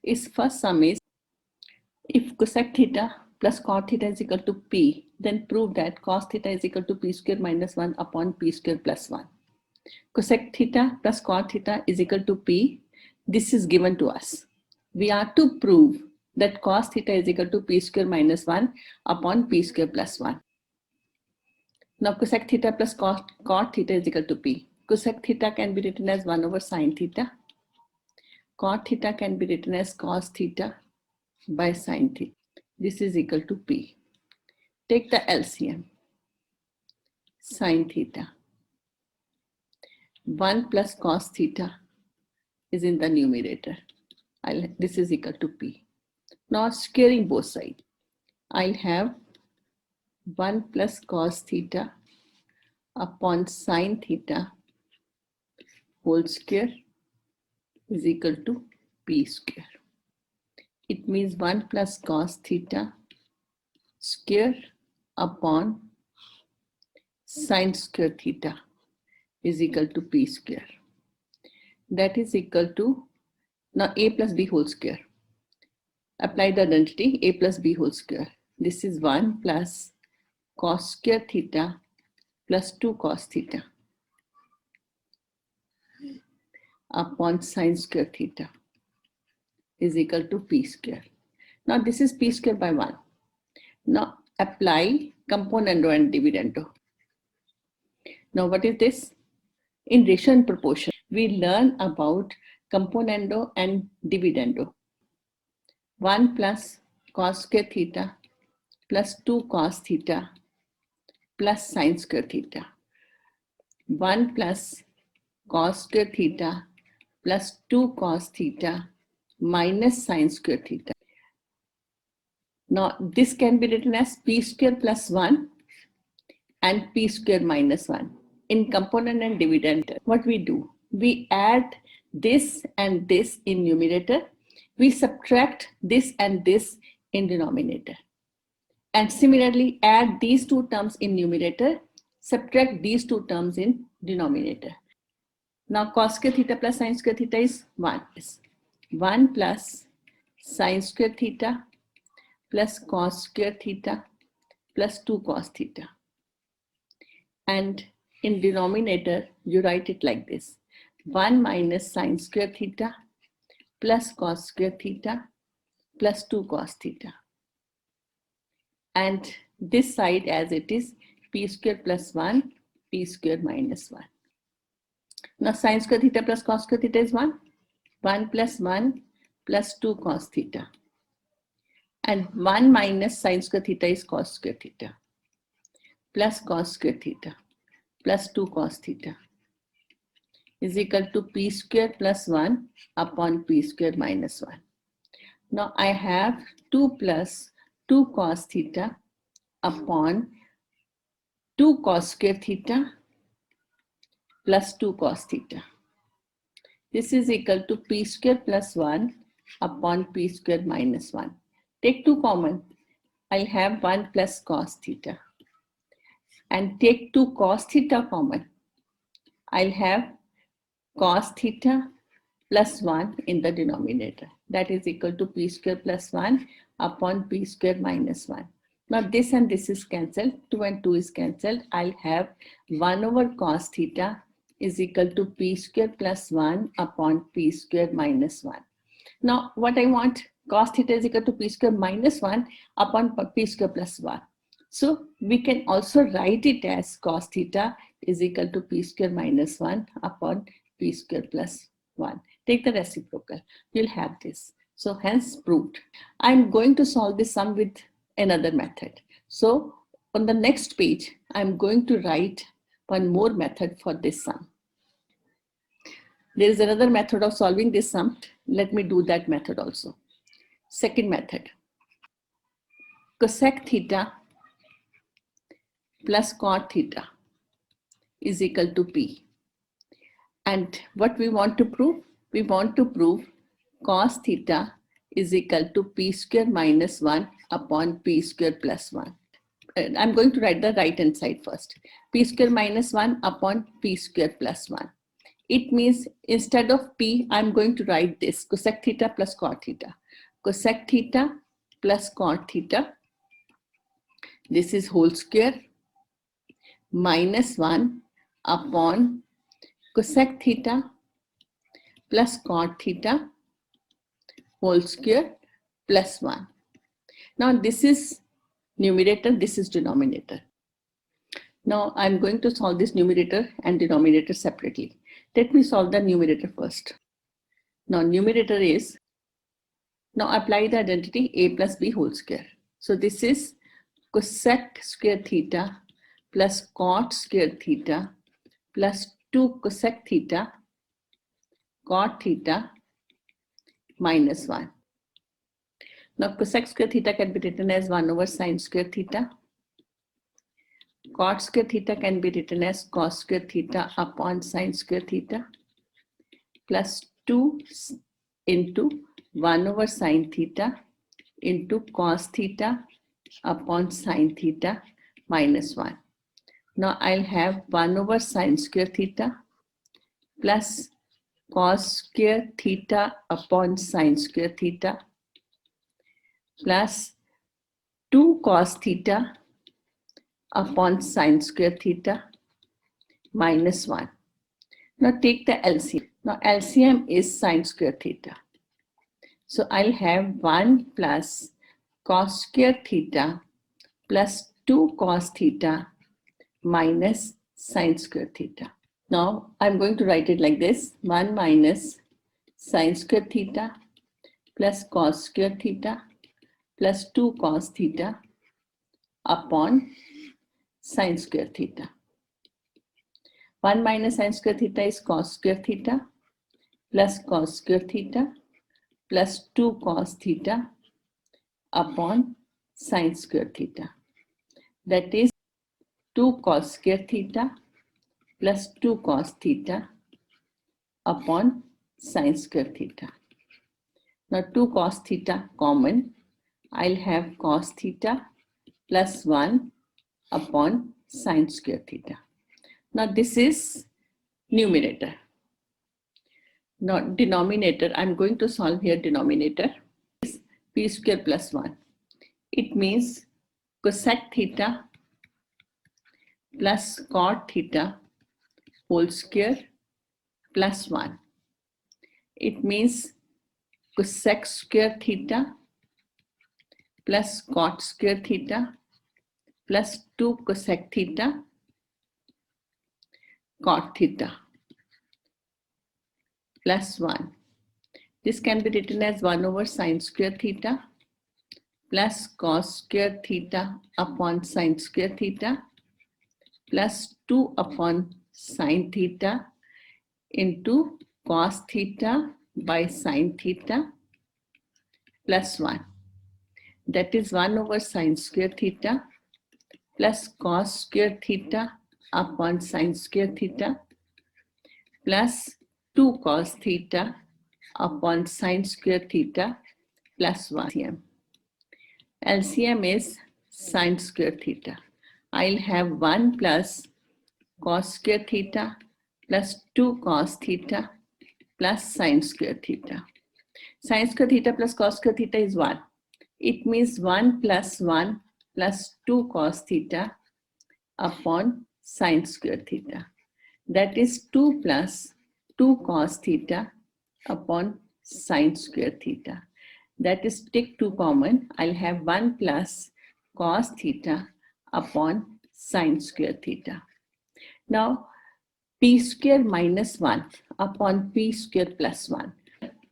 Its first sum is, if cosec theta plus cot theta is equal to p, then prove that cos theta is equal to p square minus 1 upon p square plus 1. Cosec theta plus cot theta is equal to p. This is given to us. We are to prove that cos theta is equal to p square minus 1 upon p square plus 1. Now cosec theta plus cot theta is equal to p. Cosec theta can be written as 1 over sine theta. Cot theta can be written as cos theta by sine theta. This is equal to p. Take the LCM. Sine theta. 1 plus cos theta is in the numerator. This is equal to p. Now squaring both sides. I'll have 1 plus cos theta upon sine theta whole square is equal to p square. It means 1 plus cos theta square upon sine square theta is equal to p square. That is equal to, now a plus b whole square. Apply the identity, a plus b whole square. This is 1 plus cos square theta plus 2 cos theta upon sine square theta is equal to p square. Now this is p square by 1. Now apply componendo and dividendo. Now what is this? In ratio and proportion, we learn about componendo and dividendo. 1 plus cos square theta plus 2 cos theta plus sine square theta. 1 plus cos square theta plus 2 cos theta minus sine square theta. Now this can be written as p square plus 1 and p square minus 1. In component and dividend, what we do? We add this and this in numerator. We subtract this and this in denominator. And similarly, add these two terms in numerator, subtract these two terms in denominator. Now cos square theta plus sine square theta is 1. 1 plus sine square theta plus cos square theta plus 2 cos theta. And in denominator, you write it like this. 1 minus sine square theta plus cos square theta plus 2 cos theta. And this side as it is, p square plus 1, p square minus 1. Now sine square theta plus cos square theta is 1. 1 plus 1 plus 2 cos theta. And 1 minus sine square theta is cos square theta plus cos square theta plus 2 cos theta is equal to p square plus 1 upon p square minus 1. Now I have 2 plus 2 cos theta upon 2 cos square theta plus 2 cos theta. This is equal to p square plus 1 upon p square minus 1. Take 2 common. I'll have 1 plus cos theta. And take 2 cos theta common. I'll have cos theta plus 1 in the denominator. That is equal to p square plus 1 upon p square minus 1. Now this and this is cancelled. 2 and 2 is cancelled. I'll have 1 over cos theta is equal to p square plus 1 upon p square minus 1. Now what I want, cos theta is equal to p square minus 1 upon p square plus 1. So we can also write it as cos theta is equal to p square minus 1 upon p square plus 1. Take the reciprocal, you'll have this. So hence proved. I'm going to solve this sum with another method. So on the next page, I'm going to write one more method for this sum. There is another method of solving this sum. Let me do that method also. Second method. Cosec theta plus cot theta is equal to p. And what we want to prove? We want to prove cos theta is equal to p square minus 1 upon p square plus 1. I'm going to write the right hand side first. P square minus 1 upon p square plus 1 It means instead of P, I'm going to write this cosec theta plus cot theta. Cosec theta plus cot theta. This is whole square minus 1 upon cosec theta plus cot theta whole square plus 1. Now this is numerator, this is denominator. Now I'm going to solve this numerator and denominator separately. Let me solve the numerator first. Now numerator is, now apply the identity a plus b whole square. So this is cosec square theta plus cot square theta plus 2 cosec theta cot theta minus 1. Now cosec square theta can be written as 1 over sine square theta. Cot square theta can be written as cos square theta upon sine square theta plus 2 into 1 over sine theta into cos theta upon sine theta minus 1. Now I'll have 1 over sine square theta plus cos square theta upon sine square theta plus 2 cos theta upon sine square theta minus 1. Now take the LCM. Now LCM is sine square theta. So I'll have 1 plus cos square theta plus 2 cos theta minus sine square theta. Now I'm going to write it like this: 1 minus sine square theta plus cos square theta plus 2 cos theta upon sine square theta. 1 minus sine square theta is cos square theta plus cos square theta plus 2 cos theta upon sine square theta. That is 2 cos square theta plus 2 cos theta upon sine square theta. Now 2 cos theta common. I'll have cos theta plus 1 upon sine square theta. Now this is numerator. Now denominator, I'm going to solve here denominator is p square plus 1. It means cosec theta plus cot theta whole square plus 1. It means cosec square theta plus cot square theta plus 2 cosec theta cot theta plus 1. This can be written as 1 over sine square theta plus cos square theta upon sine square theta plus 2 upon sine theta into cos theta by sine theta plus 1. That is 1 over sine square theta plus cos square theta upon sine square theta plus 2 cos theta upon sine square theta plus 1. LCM is sine square theta. I'll have 1 plus cos square theta plus 2 cos theta plus sine square theta. Sine square theta plus cos square theta is 1. It means 1 plus 1 plus 2 cos theta upon sine square theta. That is 2 plus 2 cos theta upon sine square theta. That is take 2 common. I'll have 1 plus cos theta upon sine square theta. Now p square minus 1 upon p square plus 1.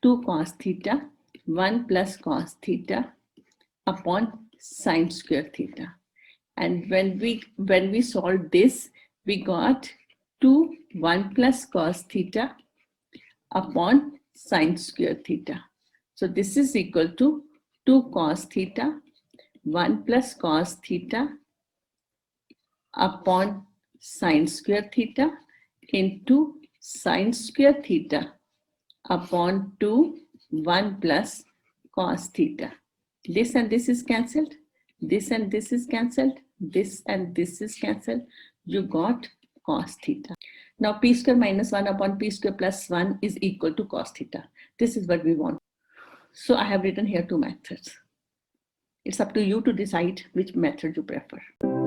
2 cos theta, 1 plus cos theta upon sine square theta. And when we solved this, we got 2 1 plus cos theta upon sine square theta. So this is equal to 2 cos theta 1 plus cos theta upon sine square theta into sine square theta upon 2 1 plus cos theta. This and this is cancelled. This and this is cancelled. This and this is cancelled. You got cos theta. Now p square minus 1 upon p square plus 1 is equal to cos theta. This is what we want. So I have written here two methods. It's up to you to decide which method you prefer.